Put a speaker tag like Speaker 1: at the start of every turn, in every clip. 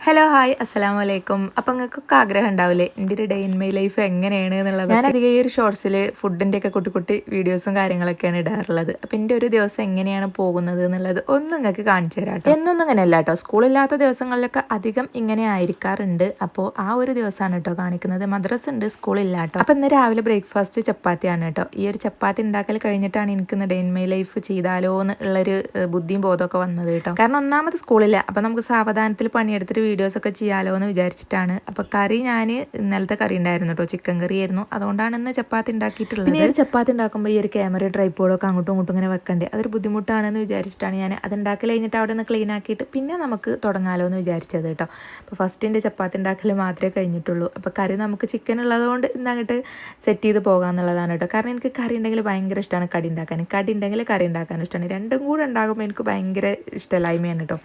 Speaker 1: Hello hi അസ്സലാമു അലൈക്കും. അപ്പം നിങ്ങൾക്കൊക്കെ ആഗ്രഹം ഉണ്ടാവില്ലേ എൻ്റെ ഒരു ഡേ ഇൻ മൈ ലൈഫ് എങ്ങനെയാണ് എന്നുള്ളത്. ഞാൻ അധികം ഈ ഒരു ഷോർട്സിൽ ഫുഡിൻ്റെ ഒക്കെ കുട്ടി കുട്ടി വീഡിയോസും കാര്യങ്ങളൊക്കെയാണ് ഇടാറുള്ളത്. അപ്പം എൻ്റെ ഒരു ദിവസം എങ്ങനെയാണ് പോകുന്നത് എന്നുള്ളത് ഒന്ന് നിങ്ങൾക്ക് കാണിച്ചു തരാം കേട്ടോ. എന്നൊന്നും ഇങ്ങനെയല്ല കേട്ടോ, സ്കൂളില്ലാത്ത ദിവസങ്ങളിലൊക്കെ അധികം ഇങ്ങനെ ആയിരിക്കാറുണ്ട്. അപ്പോൾ ആ ഒരു ദിവസമാണ് കേട്ടോ കാണിക്കുന്നത്. മദ്രസ ഉണ്ട്, സ്കൂളില്ല കേട്ടോ. അപ്പം ഇന്ന് രാവിലെ ബ്രേക്ക്ഫാസ്റ്റ് ചപ്പാത്തിയാണ് കേട്ടോ. ഈ ഒരു ചപ്പാത്തി ഉണ്ടാക്കൽ കഴിഞ്ഞിട്ടാണ് എനിക്കിന്ന് ഡേ ഇൻ മൈ ലൈഫ് ചെയ്താലോ എന്നുള്ളൊരു ബുദ്ധിയും ബോധമൊക്കെ വന്നത് കേട്ടോ. കാരണം ഒന്നാമത് സ്കൂളില്ല, അപ്പം നമുക്ക് സാവധാനത്തിൽ പണിയെടുത്തിട്ട് വീഡിയോസൊക്കെ ചെയ്യാലോ എന്ന് വിചാരിച്ചിട്ടാണ്. അപ്പോൾ കറി ഞാൻ ഇന്നലത്തെ കറി ഉണ്ടായിരുന്നു കേട്ടോ, ചിക്കൻ കറി ആയിരുന്നു. അതുകൊണ്ടാണ് ഇന്ന് ചപ്പാത്തി ഉണ്ടാക്കിയിട്ടുള്ളത്. പിന്നെ ഒരു ചപ്പാത്തി ഉണ്ടാക്കുമ്പോൾ ഈ ഒരു ക്യാമറ ട്രൈപ്പോഡൊക്കെ അങ്ങോട്ടും ഇങ്ങോട്ടും ഇങ്ങനെ വെക്കണ്ടേ, അതൊരു ബുദ്ധിമുട്ടാണെന്ന് വിചാരിച്ചിട്ടാണ് ഞാൻ അത് ഉണ്ടാക്കി കഴിഞ്ഞിട്ട് അവിടെ നിന്ന് ക്ലീൻ ആക്കിയിട്ട് പിന്നെ നമുക്ക് തുടങ്ങാലോ എന്ന് വിചാരിച്ചത് കേട്ടോ. അപ്പോൾ ഫസ്റ്റിൻ്റെ ചപ്പാത്തി ഉണ്ടാക്കൽ മാത്രമേ കഴിഞ്ഞിട്ടുള്ളൂ. അപ്പോൾ കറി നമുക്ക് ചിക്കൻ ഉള്ളതുകൊണ്ട് ഇന്നങ്ങോട്ട് സെറ്റ് ചെയ്ത് പോകാമെന്നുള്ളതാണ് കേട്ടോ. കാരണം എനിക്ക് കറി ഉണ്ടെങ്കിൽ ഭയങ്കര ഇഷ്ടമാണ് കടി ഉണ്ടാക്കാൻ. കടി ഉണ്ടെങ്കിൽ കറി ഉണ്ടാക്കാൻ ഇഷ്ടമാണ്. രണ്ടും കൂടെ ഉണ്ടാകുമ്പോൾ എനിക്ക് ഭയങ്കര ഇഷ്ടമില്ലായ്മയാണ് കേട്ടോ.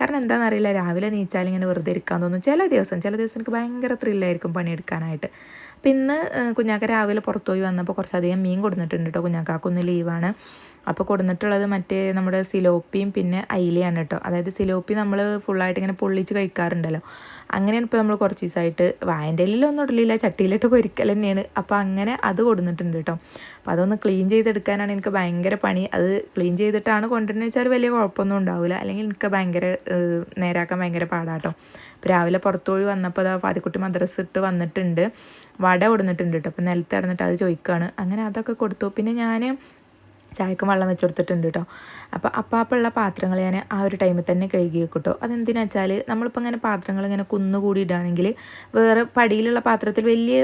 Speaker 1: കാരണം എന്താണെന്നറിയില്ല, രാവിലെ നീച്ചാൽ ഇങ്ങനെ വെറുതെ ഇരിക്കാൻ തോന്നും. ചില ദിവസം എനിക്ക് ഭയങ്കര ത്രില്ലായിരിക്കും പണിയെടുക്കാനായിട്ട്. അപ്പം ഇന്ന് കുഞ്ഞാക്ക രാവിലെ പുറത്തു പോയി വന്നപ്പോൾ കുറച്ചധികം മീൻ കൊടുത്തിട്ടുണ്ട് കേട്ടോ. കുഞ്ഞാക്കാക്കൊന്ന് ലീവാണ്. അപ്പോൾ കൊടുത്തിട്ടുള്ളത് മറ്റേ നമ്മുടെ സിലോപ്പിയും പിന്നെ അയിലയാണ് കേട്ടോ. അതായത് സിലോപ്പി നമ്മൾ ഫുള്ളായിട്ട് ഇങ്ങനെ പൊള്ളിച്ച് കഴിക്കാറുണ്ടല്ലോ, അങ്ങനെയാണ് ഇപ്പോൾ നമ്മൾ കുറച്ച് ദിവസമായിട്ട് വായൻ്റെ എല്ലൊന്നും ഇടലില്ല, ചട്ടിയിലിട്ട് പൊരിക്കൽ തന്നെയാണ്. അപ്പോൾ അങ്ങനെ അത് കൊടുത്തിട്ടുണ്ട് കേട്ടോ. അപ്പോൾ അതൊന്ന് ക്ലീൻ ചെയ്തെടുക്കാനാണ് എനിക്ക് ഭയങ്കര പണി. അത് ക്ലീൻ ചെയ്തിട്ടാണ് കൊണ്ടുവരുന്നത് വെച്ചാൽ വലിയ കുഴപ്പമൊന്നും ഉണ്ടാവില്ല, അല്ലെങ്കിൽ എനിക്ക് ഭയങ്കര നേരാക്കാൻ ഭയങ്കര പാടാട്ടോ. അപ്പോൾ രാവിലെ പുറത്തു പോയി വന്നപ്പോൾ അതാ ഫാദിക്കുട്ടി മദ്രസ ഇട്ട് വന്നിട്ടുണ്ട്, വട കൊടുത്തിട്ടുണ്ട് കേട്ടോ. അപ്പോൾ നിലത്ത് കിടന്നിട്ട് അത് ചോദിക്കുകയാണ്. അങ്ങനെ അതൊക്കെ കൊടുത്തു. പിന്നെ ഞാൻ ചായക്ക് വെള്ളം വെച്ച് കൊടുത്തിട്ടുണ്ട് കേട്ടോ. അപ്പോൾ അപ്പാപ്പുള്ള പാത്രങ്ങൾ ഞാൻ ആ ഒരു ടൈമിൽ തന്നെ കഴുകി വെക്കും കേട്ടോ. അതെന്തിനാ വെച്ചാൽ നമ്മളിപ്പോൾ ഇങ്ങനെ പാത്രങ്ങൾ ഇങ്ങനെ കുന്നുകൂടി ഇടുകയാണെങ്കിൽ വേറെ പടിയിലുള്ള പാത്രത്തിൽ വലിയ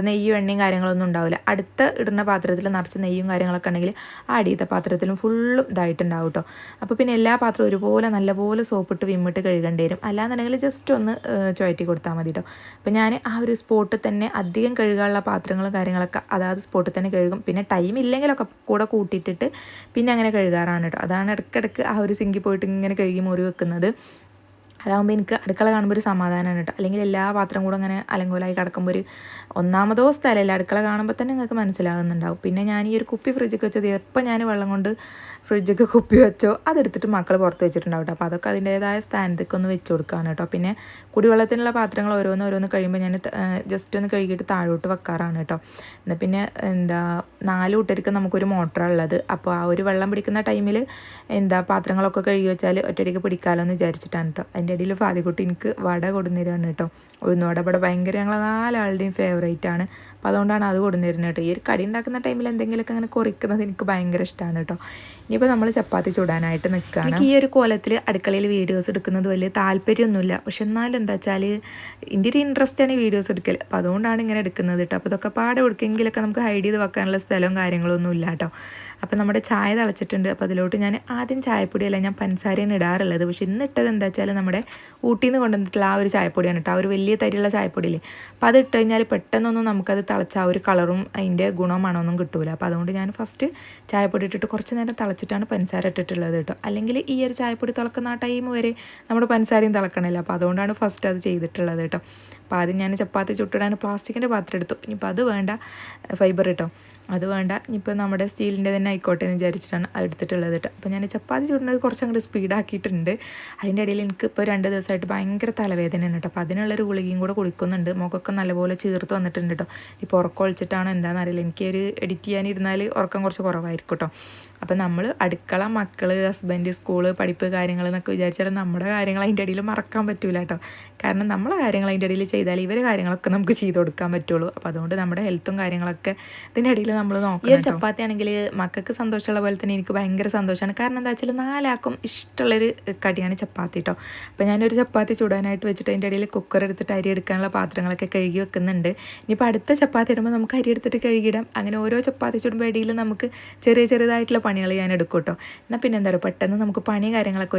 Speaker 1: നെയ്യും എണ്ണയും കാര്യങ്ങളൊന്നും ഉണ്ടാവില്ല. അടുത്ത ഇടുന്ന പാത്രത്തിൽ നിറച്ച് നെയ്യും കാര്യങ്ങളൊക്കെ ഉണ്ടെങ്കിൽ ആ അടിയത്തെ പാത്രത്തിലും ഫുള്ളും ഇതായിട്ടുണ്ടാവും കേട്ടോ. അപ്പോൾ പിന്നെ എല്ലാ പാത്രവും ഒരുപോലെ നല്ലപോലെ സോപ്പിട്ട് വിമ്മിട്ട് കഴുകേണ്ടി വരും. അല്ലാന്നുണ്ടെങ്കിൽ ജസ്റ്റ് ഒന്ന് ചുഴറ്റി കൊടുത്താൽ മതി കേട്ടോ. അപ്പോൾ ഞാൻ ആ ഒരു സ്പോട്ടിൽ തന്നെ അധികം കഴുകാനുള്ള പാത്രങ്ങളും കാര്യങ്ങളൊക്കെ അതാത് സ്പോട്ടിൽ തന്നെ കഴുകും. പിന്നെ ടൈം ഇല്ലെങ്കിലൊക്കെ കൂടെ കൂട്ടിയിട്ടിട്ട് പിന്നെ അങ്ങനെ കഴുകാറാണ് കേട്ടോ. അതാണ് ഇടയ്ക്കിടയ്ക്ക് ആ ഒരു സിങ്കിൽ പോയിട്ട് ഇങ്ങനെ കഴുകി മുറി വെക്കുന്നത്. അതാകുമ്പോൾ എനിക്ക് അടുക്കള കാണുമ്പോൾ ഒരു സമാധാനമാണ് കേട്ടോ. അല്ലെങ്കിൽ എല്ലാ പാത്രം കൂടെ അങ്ങനെ അലങ്കോലായി കിടക്കുമ്പോൾ ഒരു ഒന്നാമതോ സ്ഥലമല്ല, അടുക്കള കാണുമ്പോൾ തന്നെ നിങ്ങൾക്ക് മനസ്സിലാകുന്നുണ്ടാവും. പിന്നെ ഞാൻ ഈ ഒരു കുപ്പി ഫ്രിഡ്ജിക്ക് വെച്ചത് എപ്പോൾ ഞാൻ വെള്ളം കൊണ്ട് ഫ്രിഡ്ജൊക്കെ കുപ്പി വെച്ചോ അതെടുത്തിട്ട് മക്കൾ പുറത്ത് വെച്ചിട്ടുണ്ടാവും കേട്ടോ. അപ്പോൾ അതൊക്കെ അതിൻ്റേതായ സ്ഥാനത്തേക്ക് ഒന്ന് വെച്ച് കൊടുക്കുകയാണ് കേട്ടോ. പിന്നെ കുടിവെള്ളത്തിനുള്ള പാത്രങ്ങൾ ഓരോന്ന് കഴിയുമ്പോൾ ഞാൻ ജസ്റ്റ് ഒന്ന് കഴുകിയിട്ട് താഴോട്ട് വെക്കാറാണ് കേട്ടോ. എന്നാൽ പിന്നെ 4 കൂട്ടർക്ക് നമുക്കൊരു മോട്ടറാണുള്ളത്. അപ്പോൾ ആ ഒരു വെള്ളം പിടിക്കുന്ന ടൈമിൽ പാത്രങ്ങളൊക്കെ കഴുകി വെച്ചാൽ ഒറ്റയടിക്ക് പിടിക്കാമല്ലോ എന്ന് വിചാരിച്ചിട്ടാണ് കേട്ടോ. അതിൻ്റെ ഇടയിൽ ഫാദിക്കുട്ടി എനിക്ക് വട കൊടുന്നിരുന്നു കേട്ടോ. ഉഴുന്നുവട ഇവിടെ ഭയങ്കര ഞങ്ങൾ 4 ആളുടെയും ഫേവറേറ്റ് ആണ്. അപ്പോൾ അതുകൊണ്ടാണ് അത് കൊടുന്നിരുന്നത് കേട്ടോ. ഈ ഒരു കടി ഉണ്ടാക്കുന്ന ടൈമിൽ എന്തെങ്കിലുമൊക്കെ അങ്ങനെ കുറിക്കുന്നത് എനിക്ക് ഭയങ്കര ഇഷ്ടമാണ് കേട്ടോ. ഇനിയിപ്പോൾ നമ്മൾ ചപ്പാത്തി ചൂടാനായിട്ട് നിൽക്കുകയാണ്. എനിക്ക് ഈ ഒരു കോലത്തിൽ അടുക്കളയിൽ വീഡിയോസ് എടുക്കുന്നത് വലിയ താല്പര്യമൊന്നുമില്ല. പക്ഷെ എന്നാലും എന്താ വെച്ചാൽ എൻ്റെ ഒരു ഇൻട്രസ്റ്റാണ് ഈ വീഡിയോസ് എടുക്കൽ. അപ്പോൾ അതുകൊണ്ടാണ് ഇങ്ങനെ എടുക്കുന്നത് കേട്ടോ. അപ്പോൾ ഇതൊക്കെ പാടെ എടുക്കെങ്കിലൊക്കെ നമുക്ക് ഹൈഡ് ചെയ്ത് വെക്കാനുള്ള സ്ഥലവും കാര്യങ്ങളൊന്നും ഇല്ല കേട്ടോ. അപ്പോൾ നമ്മുടെ ചായ തിളച്ചിട്ടുണ്ട്. അപ്പോൾ അതിലോട്ട് ഞാൻ ആദ്യം ചായപ്പൊടിയല്ല, ഞാൻ പഞ്ചസാരയാണ് ഇടാറുള്ളത്. പക്ഷെ ഇന്ന് ഇട്ടത് എന്താ വെച്ചാൽ നമ്മുടെ ഊട്ടിയിൽ നിന്ന് കൊണ്ടുവന്നിട്ടുള്ള ആ ഒരു ചായപ്പൊടിയാണ് കേട്ടോ. ആ ഒരു വലിയ തരിയുള്ള ചായപ്പൊടിയില്ലേ, അപ്പോൾ അത് ഇട്ട് കഴിഞ്ഞാൽ പെട്ടെന്നൊന്നും നമുക്കത് തിളച്ച ആ ഒരു കളറും അതിൻ്റെ ഗുണമാണോന്നും കിട്ടൂല. അപ്പോൾ അതുകൊണ്ട് ഞാൻ ഫസ്റ്റ് ചായപ്പൊടി ഇട്ടിട്ട് കുറച്ച് നേരം തിളച്ചിട്ടാണ് പഞ്ചസാര ഇട്ടിട്ടുള്ളത് കേട്ടോ. അല്ലെങ്കിൽ ഈ ഒരു ചായപ്പൊടി തിളക്കുന്ന ആ ടൈം വരെ നമ്മുടെ പഞ്ചസാരയും തിളക്കണില്ല. അപ്പോൾ അതുകൊണ്ടാണ് ഫസ്റ്റ് അത് ചെയ്തിട്ടുള്ളത് കേട്ടോ. അപ്പോൾ ആദ്യം ഞാൻ ചപ്പാത്തി ചുട്ടിടാൻ പ്ലാസ്റ്റിക്കിൻ്റെ പാത്രം എടുത്തു. ഇനിയിപ്പോൾ അത് വേണ്ട, ഫൈബർ കേട്ടോ, അത് വേണ്ട, ഇനിയിപ്പോൾ നമ്മുടെ സ്റ്റീലിൻ്റെ തന്നെ ആയിക്കോട്ടെ എന്ന് വിചാരിച്ചിട്ടാണ് അത് എടുത്തിട്ടുള്ളത് കേട്ടോ. അപ്പോൾ ഞാൻ ചപ്പാത്തി ചുടുന്നത് കുറച്ച് അങ്ങോട്ട് സ്പീഡാക്കിയിട്ടുണ്ട്. അതിൻ്റെ ഇടയിൽ എനിക്ക് ഇപ്പോൾ 2 ദിവസമായിട്ട് ഭയങ്കര തലവേദനയാണ് കേട്ടോ. അപ്പോൾ അതിനുള്ളൊരു ഗുളികയും കൂടെ കുടിക്കുന്നുണ്ട്. മുഖമൊക്കെ നല്ലപോലെ ചീർത്ത് വന്നിട്ടുണ്ട് കേട്ടോ. ഇപ്പോൾ ഉറക്കം ഒളിച്ചിട്ടാണോ എന്താണെന്നറിയില്ല, എനിക്കൊരു എഡിറ്റ് ചെയ്യാനിരുന്നാൽ ഉറക്കം കുറച്ച് കുറവായിരിക്കും കേട്ടോ. അപ്പോൾ നമ്മൾ അടുക്കള, മക്കൾ, ഹസ്ബൻഡ്, സ്കൂള്, പഠിപ്പ് കാര്യങ്ങൾ എന്നൊക്കെ വിചാരിച്ചാൽ നമ്മുടെ കാര്യങ്ങൾ അതിൻ്റെ ഇടയിൽ മറക്കാൻ പറ്റില്ല കേട്ടോ. കാരണം നമ്മളെ കാര്യങ്ങൾ അതിൻ്റെ ഇടയിൽ ചെയ്താൽ ഇവരെ കാര്യങ്ങളൊക്കെ നമുക്ക് ചെയ്ത് കൊടുക്കാൻ പറ്റുള്ളൂ. അപ്പോൾ അതുകൊണ്ട് നമ്മുടെ ഹെൽത്തും കാര്യങ്ങളൊക്കെ ഇതിൻ്റെ ഇടയിൽ നമ്മൾ നോക്കണം. ഈ ഒരു ചപ്പാത്തി ആണെങ്കിൽ മക്കൾക്ക് സന്തോഷമുള്ള പോലെ തന്നെ എനിക്ക് ഭയങ്കര സന്തോഷമാണ്. കാരണം എന്താ വെച്ചാൽ 4 ആൾക്കും ഇഷ്ടമുള്ളൊരു കടിയാണ് ചപ്പാത്തി കേട്ടോ. അപ്പോൾ ഞാനൊരു ചപ്പാത്തി ചൂടാനായിട്ട് വെച്ചിട്ട് അതിൻ്റെ ഇടയിൽ കുക്കർ എടുത്തിട്ട് അരി എടുക്കാനുള്ള പാത്രങ്ങളൊക്കെ കഴുകി വെക്കുന്നുണ്ട്. ഇനിയിപ്പോൾ അടുത്ത ചപ്പാത്തി ഇടുമ്പോൾ നമുക്ക് അരി എടുത്തിട്ട് കഴുകിയിടാം. അങ്ങനെ ഓരോ ചപ്പാത്തി ചുടുമ്പോൾ ഇടയിൽ നമുക്ക് ചെറുതായിട്ടുള്ള പണികൾ ഞാൻ എടുക്കും കേട്ടോ. എന്നാൽ പിന്നെ എന്താ പറയുക, പെട്ടെന്ന് നമുക്ക് പണി കാര്യങ്ങളൊക്കെ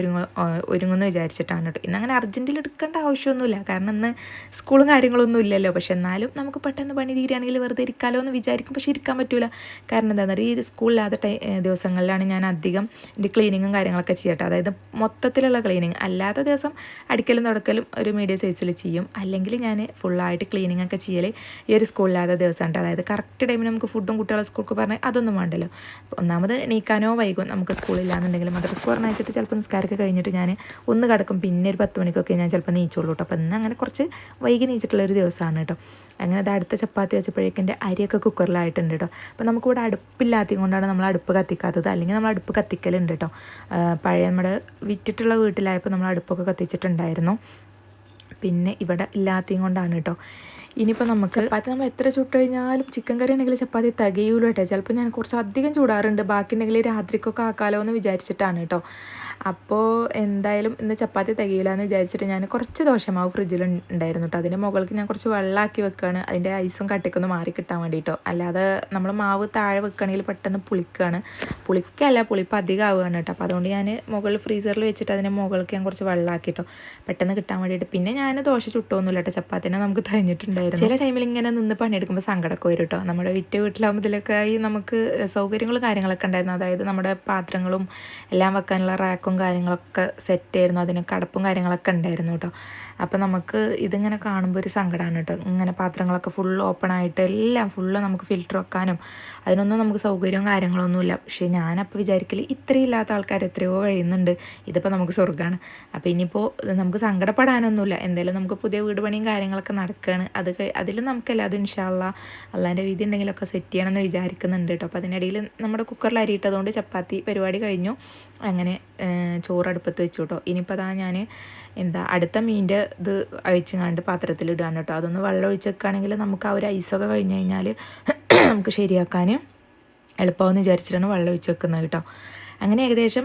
Speaker 1: ഒരുങ്ങുമെന്ന് വിചാരിച്ചിട്ടാണ് കേട്ടോ. ഇന്ന് അങ്ങനെ അർജൻറ്റിൽ എടുക്കേണ്ട ആവശ്യമൊന്നുമില്ല, കാരണം ഇന്ന് സ്കൂളും കാര്യങ്ങളൊന്നും ഇല്ലല്ലോ. പക്ഷെ എന്നാലും നമുക്ക് പെട്ടെന്ന് പണി തീരുകയാണെങ്കിൽ വെറുതെ ഇരിക്കാമല്ലോ എന്ന് വിചാരിക്കും. പക്ഷെ ഇരിക്കാൻ പറ്റില്ല. കാരണം എന്താണെന്ന് പറയുക, ഈ സ്കൂളില്ലാത്ത ദിവസങ്ങളിലാണ് ഞാൻ അധികം എൻ്റെ ക്ലീനിങ്ങും കാര്യങ്ങളൊക്കെ ചെയ്യട്ടെ. അതായത് മൊത്തത്തിലുള്ള ക്ലീനിങ്. അല്ലാത്ത ദിവസം അടിക്കലും തുടക്കലും ഒരു മീഡിയം സൈസിൽ ചെയ്യും. അല്ലെങ്കിൽ ഞാൻ ഫുള്ളായിട്ട് ക്ലീനിങ് ഒക്കെ ചെയ്യൽ ഈ ഒരു സ്കൂളില്ലാത്ത ദിവസമാണ്. അതായത് കറക്റ്റ് ടൈമിന് നമുക്ക് ഫുഡും കുട്ടികളെ സ്കൂൾക്ക് പറഞ്ഞാൽ അതൊന്നും വേണ്ടല്ലോ. ഒന്നാമത് എണീക്കാനോ വൈകും നമുക്ക് സ്കൂളില്ലാന്നുണ്ടെങ്കിലും. മദ്രസ പറഞ്ഞയച്ചിട്ട് ചിലപ്പോൾ നിസ്കാരമൊക്കെ കഴിഞ്ഞിട്ട് ഞാൻ ഒന്ന് കിടക്കും, പിന്നെ ഒരു 10 മണിക്കൊക്കെ ഞാൻ ചിലപ്പോൾ നീച്ചുള്ളൂ കേട്ടോ. അപ്പോൾ ഇന്ന് അങ്ങനെ കുറച്ച് വൈകി നീച്ചിട്ടുള്ളൊരു ദിവസമാണ് കേട്ടോ. അങ്ങനെ അത് അടുത്ത ചപ്പാത്തി വെച്ചപ്പോഴേക്കും എൻ്റെ അരിയൊക്കെ കുക്കറിലായിട്ടുണ്ട് കേട്ടോ. അപ്പോൾ നമുക്കിവിടെ അടുപ്പില്ലാത്തത് കൊണ്ടാണ് നമ്മൾ അടുപ്പ് കത്തിക്കാത്തത്, അല്ലെങ്കിൽ നമ്മൾ അടുപ്പ് കത്തിക്കലുണ്ട് കേട്ടോ. പഴയ നമ്മുടെ വിറ്റിട്ടുള്ള വീട്ടിലായപ്പോൾ നമ്മൾ അടുപ്പൊക്കെ കത്തിച്ചിട്ടുണ്ടായിരുന്നു. പിന്നെ ഇവിടെ ഇല്ലാത്തതും കൊണ്ടാണ് കേട്ടോ. ഇനിയിപ്പോൾ നമുക്ക് ചപ്പാത്തി നമ്മൾ എത്ര ചുട്ട് കഴിഞ്ഞാലും ചിക്കൻ കറി ഉണ്ടെങ്കിൽ ചപ്പാത്തി തികയൂല കേട്ടോ. ചിലപ്പോൾ ഞാൻ കുറച്ച് അധികം ചൂടാറുണ്ട്, ബാക്കി ഉണ്ടെങ്കിൽ രാത്രിക്കൊക്കെ ആക്കാലോ എന്ന് വിചാരിച്ചിട്ടാണ് കേട്ടോ. അപ്പോൾ എന്തായാലും ഇന്ന് ചപ്പാത്തി തികയില്ല എന്ന് വിചാരിച്ചിട്ട് ഞാൻ കുറച്ച് ദോശമാവ് ഫ്രിഡ്ജിൽ ഉണ്ടായിരുന്നു കേട്ടോ. അതിൻ്റെ മുകൾക്ക് ഞാൻ കുറച്ച് വെള്ളമാക്കി വെക്കുകയാണ്, അതിൻ്റെ ഐസും കട്ടിക്കൊന്ന് മാറി കിട്ടാൻ വേണ്ടിയിട്ടോ. അല്ലാതെ നമ്മൾ മാവ് താഴെ വെക്കുകയാണെങ്കിൽ പെട്ടെന്ന് പുളിക്കല്ല, പുളിപ്പ് അധികം ആവുകയാണ് കേട്ടോ. അപ്പോൾ അതുകൊണ്ട് ഞാൻ മുകളിൽ ഫ്രീസറിൽ വെച്ചിട്ട് അതിൻ്റെ മുകൾക്ക് ഞാൻ കുറച്ച് വെള്ളമാക്കിട്ടോ പെട്ടെന്ന് കിട്ടാൻ വേണ്ടിയിട്ട്. പിന്നെ ഞാൻ ദോശ ചുട്ടൊന്നുമില്ല കേട്ടോ, ചപ്പാത്തിനെ നമുക്ക് തയ്ഞ്ഞിട്ടുണ്ടായിരുന്നു. ചില ടൈമിൽ ഇങ്ങനെ നിന്ന് പണിയെടുക്കുമ്പോൾ സങ്കടമൊക്കെ വരും കേട്ടോ. നമ്മുടെ വിറ്റ വീട്ടിലാകുമ്പോഴത്തേലൊക്കെ ആയി നമുക്ക് സൗകര്യങ്ങളും കാര്യങ്ങളൊക്കെ ഉണ്ടായിരുന്നു. അതായത് നമ്മുടെ പാത്രങ്ങളും എല്ലാം വെക്കാനുള്ള റാക്കും കാര്യങ്ങളൊക്കെ സെറ്റ് ആയിരുന്നു, അതിനൊക്കെ അടപ്പും കാര്യങ്ങളൊക്കെ ഉണ്ടായിരുന്നു കേട്ടോ. അപ്പോൾ നമുക്ക് ഇതിങ്ങനെ കാണുമ്പോൾ ഒരു സങ്കടമാണ് കേട്ടോ. ഇങ്ങനെ പാത്രങ്ങളൊക്കെ ഫുൾ ഓപ്പൺ ആയിട്ട് എല്ലാം ഫുള്ള് നമുക്ക് ഫിൽറ്റർ വെക്കാനും അതിനൊന്നും നമുക്ക് സൗകര്യവും കാര്യങ്ങളൊന്നുമില്ല. പക്ഷേ ഞാനപ്പോൾ വിചാരിക്കൽ ഇത്രയും ഇല്ലാത്ത ആൾക്കാർ എത്രയോ കഴിയുന്നുണ്ട്, ഇതിപ്പോൾ നമുക്ക് സ്വർഗ്ഗമാണ്. അപ്പോൾ ഇനിയിപ്പോൾ നമുക്ക് സങ്കടപ്പെടാനൊന്നുമില്ല, എന്തായാലും നമുക്ക് പുതിയ വീട് പണിയും കാര്യങ്ങളൊക്കെ നടക്കുകയാണ്. അതിൽ നമുക്കല്ല, അത് ഇൻഷാ അല്ലാ അള്ളാൻ്റെ വിധി ഉണ്ടെങ്കിലൊക്കെ സെറ്റ് ചെയ്യണമെന്ന് വിചാരിക്കുന്നുണ്ട് കേട്ടോ. അപ്പോൾ അതിനിടയിൽ നമ്മുടെ കുക്കറിൽ അരിയിട്ടതുകൊണ്ട് ചപ്പാത്തി പരിപാടി കഴിഞ്ഞു. അങ്ങനെ ചോറ് അടുപ്പത്ത് വെച്ചു കേട്ടോ. ഇനിയിപ്പോൾ അതാ ഞാൻ അടുത്ത മീൻ്റെ ഇത് അഴിച്ചങ്ങാണ്ട് പാത്രത്തിലിടുകയാണ് കേട്ടോ. അതൊന്ന് വെള്ളം ഒഴിച്ച് വെക്കുകയാണെങ്കിൽ നമുക്ക് ആ ഒരു ഐസൊക്കെ കഴിഞ്ഞ് കഴിഞ്ഞാൽ നമുക്ക് ശരിയാക്കാൻ എളുപ്പമെന്ന് വിചാരിച്ചിട്ടാണ് വെള്ളം ഒഴിച്ച് വെക്കുന്നത് കേട്ടോ. അങ്ങനെ ഏകദേശം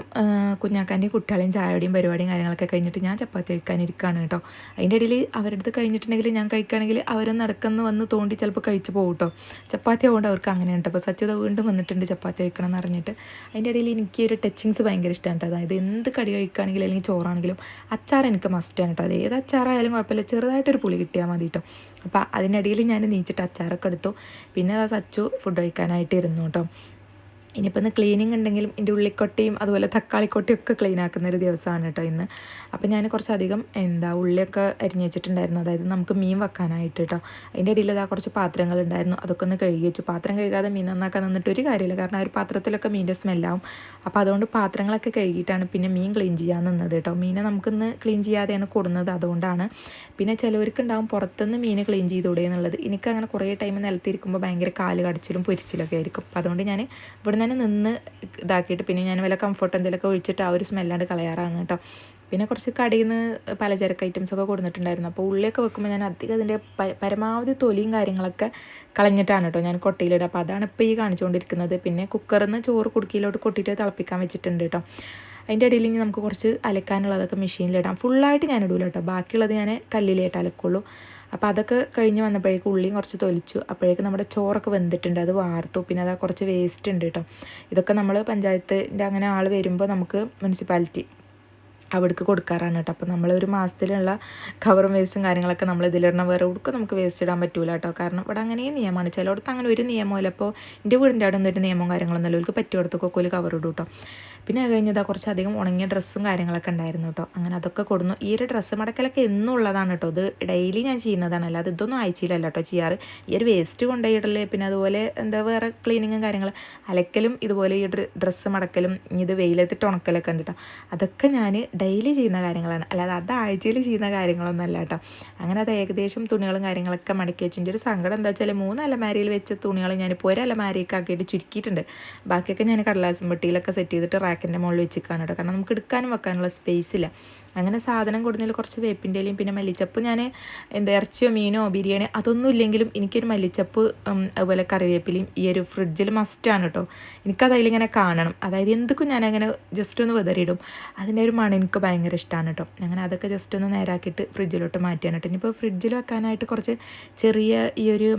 Speaker 1: കുഞ്ഞാക്കാൻ്റെയും കുട്ടികളെയും ചായയുടെയും പരിപാടിയും കാര്യങ്ങളൊക്കെ കഴിഞ്ഞിട്ട് ഞാൻ ചപ്പാത്തി കഴിക്കാനിരിക്കുകയാണ് കേട്ടോ. അതിൻ്റെ ഇടയിൽ അവരുടെ അടുത്ത് കഴിഞ്ഞിട്ടുണ്ടെങ്കിൽ ഞാൻ കഴിക്കുകയാണെങ്കിൽ അവരൊന്ന് നടക്കുന്ന വന്ന് തോണ്ടി ചിലപ്പോൾ കഴിച്ച് പോകും കേട്ടോ. ചപ്പാത്തി ആവുകൊണ്ട് അവർക്ക് അങ്ങനെ ഉണ്ട്. അപ്പോൾ സച്ചുത വീണ്ടും വന്നിട്ടുണ്ട് ചപ്പാത്തി കഴിക്കണം എന്ന് അറിഞ്ഞിട്ട്. അതിൻ്റെ ഇടയിൽ എനിക്ക് ഒരു ടച്ചിങ്സ് ഭയങ്കര ഇഷ്ടമാണ് കേട്ടോ. അതായത് എന്ത് കടി കഴിക്കുകയാണെങ്കിലും അല്ലെങ്കിൽ ചോറാണെങ്കിലും അച്ചാർ എനിക്ക് മസ്റ്റാണ് കേട്ടോ. അത് ഏത് അച്ചാറായാലും കുഴപ്പമില്ല, ചെറുതായിട്ടൊരു പുളി കിട്ടിയാൽ മതി കേട്ടോ. അപ്പോൾ അതിനിടയിൽ ഞാൻ നീച്ചിട്ട് അച്ചാറൊക്കെ എടുത്തു. പിന്നെ ആ സച്ചു ഫുഡ് കഴിക്കാനായിട്ട് ഇരുന്നു കേട്ടോ. ഇനിയിപ്പോൾ ഇന്ന് ക്ലീനിങ് ഉണ്ടെങ്കിലും എൻ്റെ ഉള്ളിക്കൊട്ടയും അതുപോലെ തക്കാളിക്കൊട്ടയും ഒക്കെ ക്ലീൻ ആക്കുന്നൊരു ദിവസമാണ് കേട്ടോ ഇന്ന്. അപ്പോൾ ഞാൻ കുറച്ചധികം ഉള്ളിയൊക്കെ അരിഞ്ഞ് വെച്ചിട്ടുണ്ടായിരുന്നു, അതായത് നമുക്ക് മീൻ വെക്കാനായിട്ട് കേട്ടോ. അതിൻ്റെ ഇടയിൽ കുറച്ച് പാത്രങ്ങളുണ്ടായിരുന്നു, അതൊക്കെ ഒന്ന് കഴുകി വെച്ചു. പാത്രം കഴുകാതെ മീൻ നന്നാക്കാൻ നിന്നിട്ട് ഒരു കാര്യമില്ല, കാരണം ആ ഒരു പാത്രത്തിലൊക്കെ മീൻ്റെ സ്മെല്ലാവും. അപ്പോൾ അതുകൊണ്ട് പാത്രങ്ങളൊക്കെ കഴുകിയിട്ടാണ് പിന്നെ മീൻ ക്ലീൻ ചെയ്യാൻ നിന്നത് കേട്ടോ. മീനെ നമുക്കിന്ന് ക്ലീൻ ചെയ്യാതെയാണ് കൊടുന്നത്, അതുകൊണ്ടാണ്. പിന്നെ ചിലവർക്കുണ്ടാവും പുറത്തുനിന്ന് മീൻ ക്ലീൻ ചെയ്തുകൂടെ എന്നുള്ളത്. എനിക്കങ്ങനെ കുറേ ടൈം നിലത്തിരിക്കുമ്പോൾ ഭയങ്കര കാല് കടിച്ചിലും പൊരിച്ചിലൊക്കെ ആയിരിക്കും. അപ്പോൾ അതുകൊണ്ട് ഞാൻ ഇവിടെ നിന്ന് ഇതാക്കിയിട്ട് പിന്നെ ഞാൻ വല്ല കംഫർട്ട് എന്തെങ്കിലുമൊക്കെ ഒഴിച്ചിട്ട് ആ ഒരു സ്മെല്ലാണ്ട് കളയാറാണ് കേട്ടോ. പിന്നെ കുറച്ച് കടയിൽ നിന്ന് പലചരക്ക് ഐറ്റംസൊക്കെ കൊടുത്തിട്ടുണ്ടായിരുന്നു. അപ്പോൾ ഉള്ളിയൊക്കെ വെക്കുമ്പോൾ ഞാൻ അധികം അതിൻ്റെ പരമാവധി തൊലിയും കാര്യങ്ങളൊക്കെ കളഞ്ഞിട്ടാണ് കേട്ടോ ഞാൻ കൊട്ടയിലിടുക. അപ്പോൾ അതാണ് ഇപ്പോൾ ഈ കാണിച്ചുകൊണ്ടിരിക്കുന്നത്. പിന്നെ കുക്കറിൽ നിന്ന് ചോറ് കുടുക്കിയിലോട്ട് കൊട്ടിയിട്ട് തിളപ്പിക്കാൻ വെച്ചിട്ടുണ്ട് കേട്ടോ. അതിൻ്റെ ഇടയിൽ ഇനി നമുക്ക് കുറച്ച് അലക്കാനുള്ളതൊക്കെ മെഷീനിലിടാം. ഫുള്ളായിട്ട് ഞാൻ ഇടൂല കേട്ടോ, ബാക്കിയുള്ളത് ഞാൻ കല്ലിലായിട്ട് അലക്കുള്ളൂ. അപ്പോൾ അതൊക്കെ കഴിഞ്ഞ് വന്നപ്പോഴേക്കും ഉള്ളിയും കുറച്ച് തൊലിച്ചു. അപ്പോഴേക്കും നമ്മുടെ ചോറൊക്കെ വെന്തിട്ടുണ്ട്, അത് വാർത്തു. പിന്നെ അതാ കുറച്ച് വേസ്റ്റ് ഉണ്ട് കേട്ടോ. ഇതൊക്കെ നമ്മൾ പഞ്ചായത്തിൻ്റെ അങ്ങനെ ആൾ വരുമ്പോൾ നമുക്ക് മുനിസിപ്പാലിറ്റി അവിടേക്ക് കൊടുക്കാറാണ് കേട്ടോ. അപ്പോൾ നമ്മളൊരു മാസത്തിലുള്ള കവറും വേസ്റ്റും കാര്യങ്ങളൊക്കെ നമ്മൾ ഇതിലിടണം. വേറെ കൊടുക്കുക നമുക്ക് വേസ്റ്റ് ഇടാൻ പറ്റൂല കേട്ടോ, കാരണം ഇവിടെ അങ്ങനെ നിയമമാണ്. ചിലയിടത്ത് അങ്ങനെ ഒരു നിയമമില്ല. അപ്പോൾ എൻ്റെ വീടിൻ്റെ അവിടെ ഒന്നും ഒരു നിയമവും കാര്യങ്ങളൊന്നുമില്ല, അവർക്ക് പറ്റിയെടുത്തൊക്കെ ഒരു കവർ ഇടും കേട്ടോ. പിന്നെ അത് കഴിഞ്ഞതാ കുറച്ചധികം ഉണങ്ങിയ ഡ്രസ്സും കാര്യങ്ങളൊക്കെ ഉണ്ടായിരുന്നു കേട്ടോ. അങ്ങനെ അതൊക്കെ കൊടുന്നു. ഈ ഒരു ഡ്രസ്സ് മടക്കലൊക്കെ എന്നും ഉള്ളതാണ് കേട്ടോ, ഇത് ഡെയിലി ഞാൻ ചെയ്യുന്നതാണ്, അല്ലാതെ ഇതൊന്നും ആഴ്ചയിലല്ല കേട്ടോ ചെയ്യാറ്. ഈ ഒരു വേസ്റ്റ് കൊണ്ടുപോയിടല്, പിന്നെ അതുപോലെ വേറെ ക്ലീനിങ്ങും കാര്യങ്ങൾ അലക്കലും ഇതുപോലെ ഈ ഡ്രസ്സ് മടക്കലും ഇത് വെയിലത്തിട്ട് ഉണക്കലൊക്കെ ഉണ്ട് കേട്ടോ. അതൊക്കെ ഞാൻ ഡെയിലി ചെയ്യുന്ന കാര്യങ്ങളാണ്, അല്ലാതെ അത് ആഴ്ചയിൽ ചെയ്യുന്ന കാര്യങ്ങളൊന്നും അല്ല കേട്ടോ. അങ്ങനെ അത് ഏകദേശം തുണികളും കാര്യങ്ങളൊക്കെ മടക്കി വെച്ചിട്ടുണ്ട്. ഒരു സങ്കടം എന്താ വെച്ചാൽ 3 അലമാരിയിൽ വെച്ച തുണികൾ ഞാനിപ്പോൾ ഒരു അലമാരിയൊക്കെ ആക്കിയിട്ട് ചുരുക്കിയിട്ടുണ്ട്. ബാക്കിയൊക്കെ ഞാൻ കടലാസും പെട്ടിയിലൊക്കെ സെറ്റ് ചെയ്തിട്ട് റാക്കിൻ്റെ മുകളിൽ വെച്ചിരിക്കുകയാണ് കേട്ടോ, കാരണം നമുക്ക് എടുക്കാനും വെക്കാനുള്ള സ്പേസ് ഇല്ല. അങ്ങനെ സാധനം കൊടുന്നതിൽ കുറച്ച് വേപ്പിൻ്റെയും പിന്നെ മല്ലിച്ചപ്പ് ഞാൻ ഇറച്ചിയോ മീനോ ബിരിയാണി അതൊന്നും ഇല്ലെങ്കിലും എനിക്കൊരു മല്ലിച്ചപ്പ് അതുപോലെ കറിവേപ്പിലയും ഈ ഒരു ഫ്രിഡ്ജിൽ മസ്റ്റാണ് കേട്ടോ. എനിക്കതിലിങ്ങനെ കാണണം, അതായത് എന്തൊക്കെ ഞാനങ്ങനെ ജസ്റ്റ് ഒന്ന് വെതറിയിടും, അതിൻ്റെ ഒരു മണം എനിക്ക് ഭയങ്കര ഇഷ്ടമാണ് കേട്ടോ. അങ്ങനെ അതൊക്കെ ജസ്റ്റ് ഒന്ന് നേരാക്കിയിട്ട് ഫ്രിഡ്ജിലോട്ട് മാറ്റിയാണ് കേട്ടോ. ഇനിയിപ്പോൾ ഫ്രിഡ്ജിൽ വെക്കാനായിട്ട് കുറച്ച് ചെറിയ ഈ ഒരു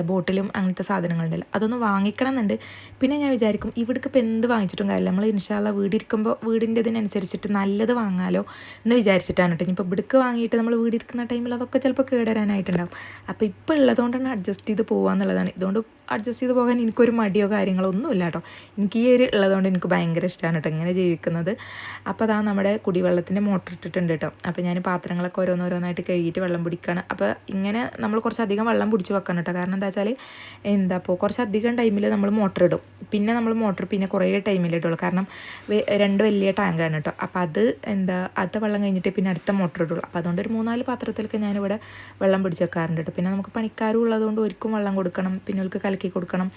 Speaker 1: ബോട്ടിലും അങ്ങനത്തെ സാധനങ്ങളുണ്ടല്ലോ, അതൊന്ന് വാങ്ങിക്കണം എന്നുണ്ട്. പിന്നെ ഞാൻ വിചാരിക്കും ഇവിടേക്ക് ഇപ്പോൾ എന്ത് വാങ്ങിച്ചിട്ടും കാര്യമില്ല, നമ്മൾ ഇൻഷാ അല്ലാ വീടിരിക്കുമ്പോൾ വീടിൻ്റെ ഇതിനനുസരിച്ചിട്ട് നല്ലത് വാങ്ങാലോ എന്ന് വിചാരിച്ചിട്ടാണ് കേട്ടോ. ഇനിയിപ്പോൾ ഇവിടേക്ക് വാങ്ങിയിട്ട് നമ്മൾ വീടിരിക്കുന്ന ടൈമിൽ അതൊക്കെ ചിലപ്പോൾ കേടുവരാനായിട്ടുണ്ടാവും. അപ്പോൾ ഇപ്പോൾ ഉള്ളതുകൊണ്ടാണ് അഡ്ജസ്റ്റ് ചെയ്ത് പോകാമെന്നുള്ളതാണ്. ഇതുകൊണ്ട് അഡ്ജസ്റ്റ് ചെയ്ത് പോകാൻ എനിക്കൊരു മടിയോ കാര്യങ്ങളോ ഒന്നുമില്ല കേട്ടോ. എനിക്ക് ഈ ഒരു ഉള്ളതുകൊണ്ട് എനിക്ക് ഭയങ്കര ഇഷ്ടമാണ് കേട്ടോ ഇങ്ങനെ ജീവിക്കുന്നത്. അപ്പോൾ അതാ നമ്മുടെ കുടിവെള്ളത്തിൻ്റെ മോട്ടർ ഇട്ടിട്ടുണ്ട് കേട്ടോ. അപ്പോൾ ഞാൻ പാത്രങ്ങളൊക്കെ ഓരോന്നോരോന്നായിട്ട് കഴുകിയിട്ട് വെള്ളം പിടിക്കുകയാണ്. അപ്പോൾ ഇങ്ങനെ നമ്മൾ കുറച്ചധികം വെള്ളം പിടിച്ച് വെക്കണം കേട്ടോ. കാരണം എന്താ വെച്ചാൽ അപ്പോൾ കുറച്ചധികം ടൈമിൽ നമ്മൾ മോട്ടർ ഇടും. പിന്നെ നമ്മൾ മോട്ടർ പിന്നെ കുറേ ടൈമിൽ ഇടുള്ളൂ. കാരണം 2 വലിയ ടാങ്കാണ് കേട്ടോ. അപ്പോൾ അടുത്ത വെള്ളം കഴിഞ്ഞിട്ട് പിന്നെ അടുത്ത മോട്ടർ ഇടുള്ളൂ. അപ്പോൾ അതുകൊണ്ട് ഒരു 3-4 പാത്രത്തിലൊക്കെ ഞാനിവിടെ വെള്ളം പിടിച്ച് വെക്കാറുണ്ട് കേട്ടോ. പിന്നെ നമുക്ക് പണിക്കാരും ഉള്ളതുകൊണ്ട് ഒരിക്കും വെള്ളം കൊടുക്കണം, പിന്നെ അവർക്ക് കലക്കി കൊടുക്കണം,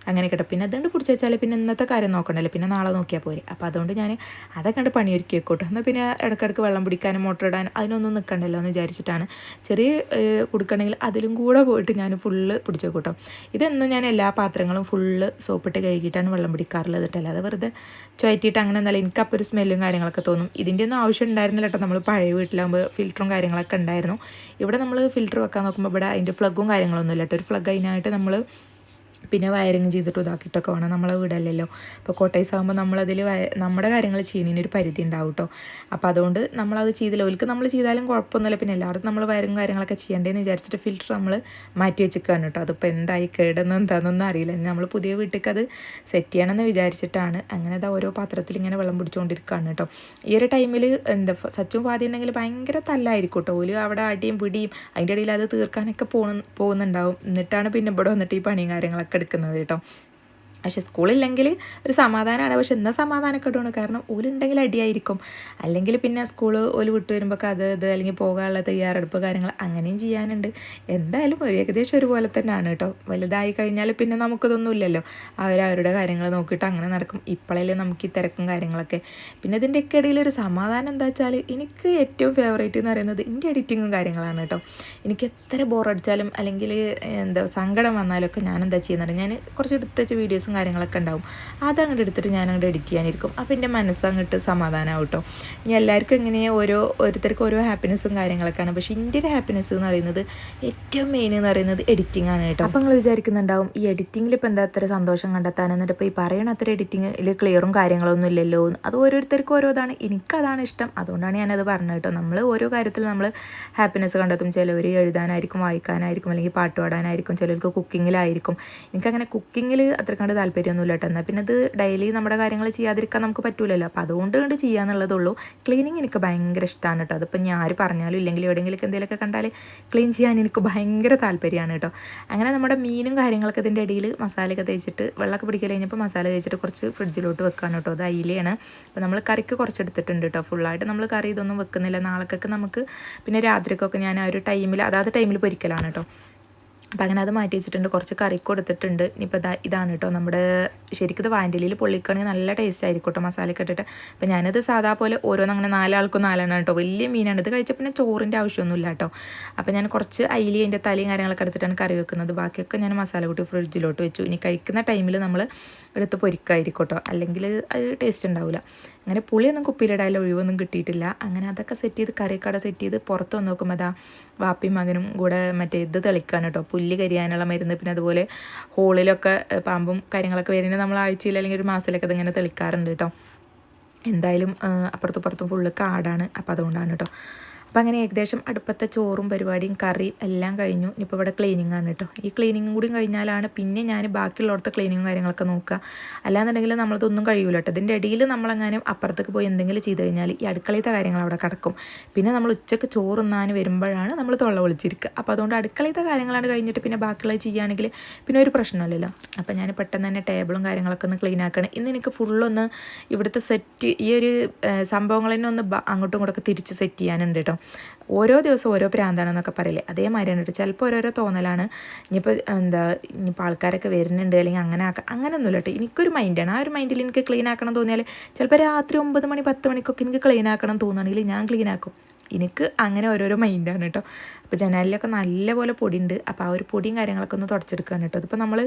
Speaker 1: അങ്ങനെ കേട്ടോ. പിന്നെ അതുകൊണ്ട് പിടിച്ച് വെച്ചാൽ പിന്നെ ഇന്നത്തെ കാര്യം നോക്കണ്ടല്ലോ, പിന്നെ നാളെ നോക്കിയാൽ പോരെ. അപ്പോൾ അതുകൊണ്ട് ഞാൻ അതൊക്കെ കണ്ട് പണിയൊരുക്കി വെക്കോട്ടോ. എന്നാൽ പിന്നെ ഇടയ്ക്കിടയ്ക്ക് വെള്ളം പിടിക്കാനും മോട്ടർ ഇടാനും അതിനൊന്നും നിൽക്കണ്ടല്ലോ എന്ന് വിചാരിച്ചിട്ടാണ്. ചെറിയ കൊടുക്കണമെങ്കിൽ അതിലും കൂടെ പോയിട്ട് ഞാൻ ഫുള്ള് പിടിച്ച് വെക്കൂട്ടോ. ഇതെന്നും ഞാൻ എല്ലാ പാത്രങ്ങളും ഫുള്ള് സോപ്പിട്ട് കഴുകിയിട്ടാണ് വെള്ളം പിടിക്കാറുള്ളത് കേട്ടോ. അല്ലാതെ വെറുതെ ചുവറ്റിയിട്ട് അങ്ങനെ എന്നാലും എനിക്കപ്പോൾ ഒരു സ്മെല്ലും കാര്യങ്ങളൊക്കെ തോന്നും. ഇതിൻ്റെ ഒന്നും ആവശ്യം ഉണ്ടായിരുന്നില്ല കേട്ടോ. നമ്മൾ പഴയ വീട്ടിലാകുമ്പോൾ ഫിൽറ്ററും കാര്യങ്ങളൊക്കെ ഉണ്ടായിരുന്നു. ഇവിടെ നമ്മൾ ഫിൽറ്റർ വെക്കാൻ നോക്കുമ്പോൾ ഇവിടെ അതിൻ്റെ ഫ്ലഗും കാര്യങ്ങളൊന്നും ഇല്ല കേട്ടോ. ഒരു ഫ്ലഗ് അതിനായിട്ട് നമ്മൾ പിന്നെ വയറിങ് ചെയ്തിട്ട് ഇതാക്കിയിട്ടൊക്കെ വേണം. നമ്മളെ വീടല്ലല്ലോ. ഇപ്പോൾ കോട്ടേഴ്സ് ആകുമ്പോൾ നമ്മളതിൽ നമ്മുടെ കാര്യങ്ങൾ ചെയ്യുന്നതിനൊരു പരിധി ഉണ്ടാവും കേട്ടോ. അപ്പോൾ അതുകൊണ്ട് നമ്മളത് ചെയ്തില്ല. ഒരിക്കൽ നമ്മൾ ചെയ്താലും കുഴപ്പമൊന്നുമില്ല. പിന്നെ എല്ലായിടത്തും നമ്മൾ വയറും കാര്യങ്ങളൊക്കെ ചെയ്യേണ്ടതെന്ന് വിചാരിച്ചിട്ട് ഫിൽറ്റർ നമ്മൾ മാറ്റി വെച്ചിരിക്കുകയാണ് കേട്ടോ. അതിപ്പോൾ എന്തായി കേടെന്നോ എന്താണെന്നൊന്നും അറിയില്ല. നമ്മൾ പുതിയ വീട്ടിലേക്ക് അത് സെറ്റ് ചെയ്യണമെന്ന് വിചാരിച്ചിട്ടാണ്. അങ്ങനെ അതാ ഓരോ പാത്രത്തിൽ ഇങ്ങനെ വെള്ളം പിടിച്ചുകൊണ്ടിരിക്കുകയാണ് കേട്ടോ. ഈ ഒരു ടൈമിൽ സച്ചും പാതി ഉണ്ടെങ്കിൽ ഭയങ്കര തല്ലായിരിക്കും കേട്ടോ. ഓല് അവിടെ അടിയും പിടിയും അതിൻ്റെ ഇടയിൽ അത് തീർക്കാനൊക്കെ പോകുന്നുണ്ടാവും. എന്നിട്ടാണ് പിന്നെ ഇവിടെ വന്നിട്ട് ഈ പണിയും കാര്യങ്ങളൊക്കെ എടുക്കുന്നത് കേട്ടോ. പക്ഷെ സ്കൂളില്ലെങ്കിൽ ഒരു സമാധാനമാണ്. പക്ഷെ എന്നാൽ സമാധാനമൊക്കെ ഇടുകയാണ്. കാരണം ഓലുണ്ടെങ്കിൽ അടിയായിരിക്കും. അല്ലെങ്കിൽ പിന്നെ ഓല് വിട്ട് വരുമ്പോൾ ഇത് അല്ലെങ്കിൽ പോകാനുള്ള തയ്യാറെടുപ്പ് കാര്യങ്ങൾ അങ്ങനെയും ചെയ്യാനുണ്ട്. എന്തായാലും ഏകദേശം ഒരുപോലെ തന്നെയാണ് കേട്ടോ. വലുതായി കഴിഞ്ഞാൽ പിന്നെ നമുക്കിതൊന്നും ഇല്ലല്ലോ. അവരവരുടെ കാര്യങ്ങൾ നോക്കിയിട്ട് അങ്ങനെ നടക്കും. ഇപ്പോഴല്ലേ നമുക്ക് ഈ തിരക്കും കാര്യങ്ങളൊക്കെ. പിന്നെ ഇതിൻ്റെയൊക്കെ ഇടയിൽ ഒരു സമാധാനം എന്താ വെച്ചാൽ എനിക്ക് ഏറ്റവും ഫേവറേറ്റ് എന്ന് പറയുന്നത് എൻ്റെ എഡിറ്റിങ്ങും കാര്യങ്ങളാണ് കേട്ടോ. എനിക്ക് എത്ര ബോറടിച്ചാലും അല്ലെങ്കിൽ സങ്കടം വന്നാലൊക്കെ ഞാൻ എന്താ ചെയ്യുന്നത്, ഞാൻ കുറച്ച് എടുത്ത് വെച്ച വീഡിയോസും കാര്യങ്ങളൊക്കെ ഉണ്ടാവും. അതങ്ങോട്ട് എടുത്തിട്ട് ഞാൻ അങ്ങോട്ട് എഡിറ്റ് ചെയ്യാനിരിക്കും. അപ്പോൾ എൻ്റെ മനസ്സങ്ങോട്ട് സമാധാനമാവും കേട്ടോ. ഇനി എല്ലാവർക്കും ഇങ്ങനെ ഓരോരുത്തർക്ക് ഓരോ ഹാപ്പിനെസ്സും കാര്യങ്ങളൊക്കെയാണ്. പക്ഷേ എൻ്റെ ഒരു ഹാപ്പിനെസ് എന്ന് പറയുന്നത് ഏറ്റവും മെയിൻ എന്ന് പറയുന്നത് എഡിറ്റിംഗ് ആണ് കേട്ടോ. അപ്പോൾ നിങ്ങൾ വിചാരിക്കുന്നുണ്ടാവും ഈ എഡിറ്റിങ്ങിൽ ഇപ്പോൾ എന്താ അത്ര സന്തോഷം കണ്ടെത്താൻ, എന്നിട്ട് ഇപ്പോൾ ഈ പറയണ അത്ര എഡിറ്റിങ്ങിൽ ക്ലിയറും കാര്യങ്ങളൊന്നും ഇല്ലല്ലോ. അത് ഓരോരുത്തർക്കും ഓരോതാണ്. എനിക്കതാണ് ഇഷ്ടം, അതുകൊണ്ടാണ് ഞാനത് പറഞ്ഞത് കേട്ടോ. നമ്മൾ ഓരോ കാര്യത്തിൽ നമ്മൾ ഹാപ്പിനെസ് കണ്ടെത്തും. ചിലവർ എഴുതാനായിരിക്കും, വായിക്കാനായിരിക്കും, അല്ലെങ്കിൽ പാട്ട് പാടാനായിരിക്കും, ചിലർക്ക് കുക്കിങ്ങിലായിരിക്കും. എനിക്കങ്ങനെ കുക്കിങ്ങിൽ അത്ര കണ്ട് താല്പര്യമൊന്നുമില്ല കേട്ടോ. എന്നാൽ പിന്നെ അത് ഡെയിലി നമ്മുടെ കാര്യങ്ങൾ ചെയ്യാതിരിക്കാൻ നമുക്ക് പറ്റൂലല്ലോ. അപ്പോൾ അതുകൊണ്ട് ചെയ്യാന്നുള്ളതുള്ളൂ. ക്ലീനിങ് എനിക്ക് ഭയങ്കര ഇഷ്ടമാണ് കേട്ടോ. അതിപ്പോൾ ഞാൻ ആര് പറഞ്ഞാലും ഇല്ലെങ്കിൽ എവിടെയെങ്കിലും എന്തെങ്കിലുമൊക്കെ കണ്ടാൽ ക്ലീൻ ചെയ്യാൻ എനിക്ക് ഭയങ്കര താല്പര്യമാണ് കേട്ടോ. അങ്ങനെ നമ്മുടെ മീനും കാര്യങ്ങളൊക്കെ ഇതിൻ്റെ ഇടയിൽ മസാലയൊക്കെ തേച്ചിട്ട് വെള്ളമൊക്കെ പിടിക്കൽ കഴിഞ്ഞപ്പോൾ മസാല തേച്ചിട്ട് കുറച്ച് ഫ്രിഡ്ജിലോട്ട് വെക്കാണ് കേട്ടോ. അത് അയിലയാണ്. അപ്പോൾ നമ്മൾ കറിക്ക് കുറച്ചെടുത്തിട്ടുണ്ട് കേട്ടോ. ഫുള്ളായിട്ട് നമ്മൾ കറി ഇതൊന്നും വെക്കുന്നില്ല. നാളേക്കൊക്കെ നമുക്ക് പിന്നെ രാത്രിക്കൊക്കെ ഞാൻ ആ ഒരു ടൈമിൽ അതാത് ടൈമിൽ പൊരിക്കലാണ് കേട്ടോ. അപ്പോൾ അങ്ങനെ അത് മാറ്റി വെച്ചിട്ടുണ്ട്. കുറച്ച് കറി കൊടുത്തിട്ടുണ്ട്. ഇനിയിപ്പോൾ ഇതാണ് കേട്ടോ നമ്മുടെ ശരിക്കും ഇത് വാൻഡലിയിൽ പൊള്ളിക്കുകയാണെങ്കിൽ നല്ല ടേസ്റ്റ് ആയിരിക്കും കേട്ടോ മസാലയൊക്കെ ഇട്ടിട്ട്. അപ്പോൾ ഞാനത് സാധാ പോലെ ഓരോന്ന് അങ്ങനെ 4 ആൾക്കും 4 കേട്ടോ. വലിയ മീനാണ്. ഇത് കഴിച്ചാൽ പിന്നെ ചോറിൻ്റെ ആവശ്യമൊന്നുമില്ല കേട്ടോ. അപ്പോൾ ഞാൻ കുറച്ച് അയിലി അതിൻ്റെ തലയും കാര്യങ്ങളൊക്കെ എടുത്തിട്ടാണ് കറി വെക്കുന്നത്. ബാക്കിയൊക്കെ ഞാൻ മസാല കൂട്ടി ഫ്രിഡ്ജിലോട്ട് വെച്ചു. ഇനി കഴിക്കുന്ന ടൈമിൽ നമ്മൾ എടുത്ത് പൊരിക്കായിരിക്കും കേട്ടോ. അല്ലെങ്കിൽ അത് ടേസ്റ്റ് ഉണ്ടാവില്ല. അങ്ങനെ പുളിയൊന്നും കുപ്പിയിലിടാനുള്ള ഒഴിവൊന്നും കിട്ടിയിട്ടില്ല. അങ്ങനെ അതൊക്കെ സെറ്റ് ചെയ്ത് കറിയൊക്കെ സെറ്റ് ചെയ്ത് പുറത്ത് വന്ന് നോക്കുമ്പോൾ അതാ വാപ്പിയും മകനും കൂടെ മറ്റേ ഇത് തെളിക്കാണ് കേട്ടോ. പുല്ല് കരിയാനുള്ള മരുന്ന്. പിന്നെ അതുപോലെ ഹോളിലൊക്കെ പാമ്പും കാര്യങ്ങളൊക്കെ വരുന്നത് നമ്മൾ ആഴ്ചയിൽ അല്ലെങ്കിൽ ഒരു മാസത്തിലൊക്കെ ഇതിങ്ങനെ തെളിക്കാറുണ്ട് കേട്ടോ. എന്തായാലും അപ്പുറത്തും ഫുള്ള് കാടാണ്. അപ്പോൾ അതുകൊണ്ടാണ് കേട്ടോ. അപ്പോൾ അങ്ങനെ ഏകദേശം അടുപ്പത്തെ ചോറും പരിപാടിയും കറിയും എല്ലാം കഴിഞ്ഞു. ഇനിയിപ്പോൾ ഇവിടെ ക്ലീനിങ് ആണ് കേട്ടോ. ഈ ക്ലീനിങ്ങും കൂടി കഴിഞ്ഞാലാണ് പിന്നെ ഞാൻ ബാക്കിയുള്ളടത്ത് ക്ലീനിങ്ങും കാര്യങ്ങളൊക്കെ നോക്കുക. അല്ലാന്നുണ്ടെങ്കിൽ നമ്മളതൊന്നും കഴിയൂല കേട്ടോ. ഇതിൻ്റെ ഇടയിൽ നമ്മളെങ്ങാനും അപ്പുറത്തേക്ക് പോയി എന്തെങ്കിലും ചെയ്ത് കഴിഞ്ഞാൽ ഈ അടുക്കളയിലത്തെ കാര്യങ്ങൾ അവിടെ കിടക്കും. പിന്നെ നമ്മൾ ഉച്ചയ്ക്ക് ചോറുണ്ണാൻ വരുമ്പോഴാണ് നമ്മൾ തൊള്ള വിളിച്ചിരിക്കുക. അപ്പോൾ അതുകൊണ്ട് അടുക്കളയിലത്തെ കാര്യങ്ങളാണ് കഴിഞ്ഞിട്ട് പിന്നെ ബാക്കിയുള്ളത് ചെയ്യുകയാണെങ്കിൽ പിന്നെ ഒരു പ്രശ്നമില്ലല്ലോ. അപ്പോൾ ഞാൻ പെട്ടെന്ന് തന്നെ ടേബിളും കാര്യങ്ങളൊക്കെ ഒന്ന് ക്ലീൻ ആക്കണം. ഇന്ന് എനിക്ക് ഫുള്ളൊന്ന് ഇവിടുത്തെ സെറ്റ് ഈ ഒരു സംഭവങ്ങളെന്നെ ഒന്ന് അങ്ങോട്ടും ഇങ്ങോട്ടൊക്കെ തിരിച്ച് സെറ്റ് ചെയ്യാനുണ്ട് കേട്ടോ. ഓരോ ദിവസം ഓരോ പ്രാന്താണെന്നൊക്കെ പറയില്ലേ, അതേമാതിരിയാണ് കേട്ടോ. ചിലപ്പോൾ ഓരോരോ തോന്നലാണ്. ഇനിയിപ്പോൾ ആൾക്കാരൊക്കെ വരുന്നുണ്ട് അല്ലെങ്കിൽ അങ്ങനെയൊന്നുമില്ല കേട്ടോ. എനിക്കൊരു മൈൻഡാണ്. ആ ഒരു മൈൻഡിൽ എനിക്ക് ക്ലീൻ ആക്കണം തോന്നിയാൽ ചിലപ്പോൾ രാത്രി 9 മണി 10 മണിക്കൊക്കെ എനിക്ക് ക്ലീൻ ആക്കണം തോന്നുകയാണെങ്കിൽ ഞാൻ ക്ലീൻ ആക്കും. എനിക്ക് അങ്ങനെ ഓരോരോ മൈൻഡാണ് കേട്ടോ. അപ്പോൾ ജനാലിലൊക്കെ നല്ലപോലെ പൊടിയുണ്ട്. അപ്പോൾ ആ ഒരു പൊടിയും കാര്യങ്ങളൊക്കെ ഒന്ന് തുടച്ചെടുക്കുകയാണ് കേട്ടോ. അതിപ്പോൾ നമ്മൾ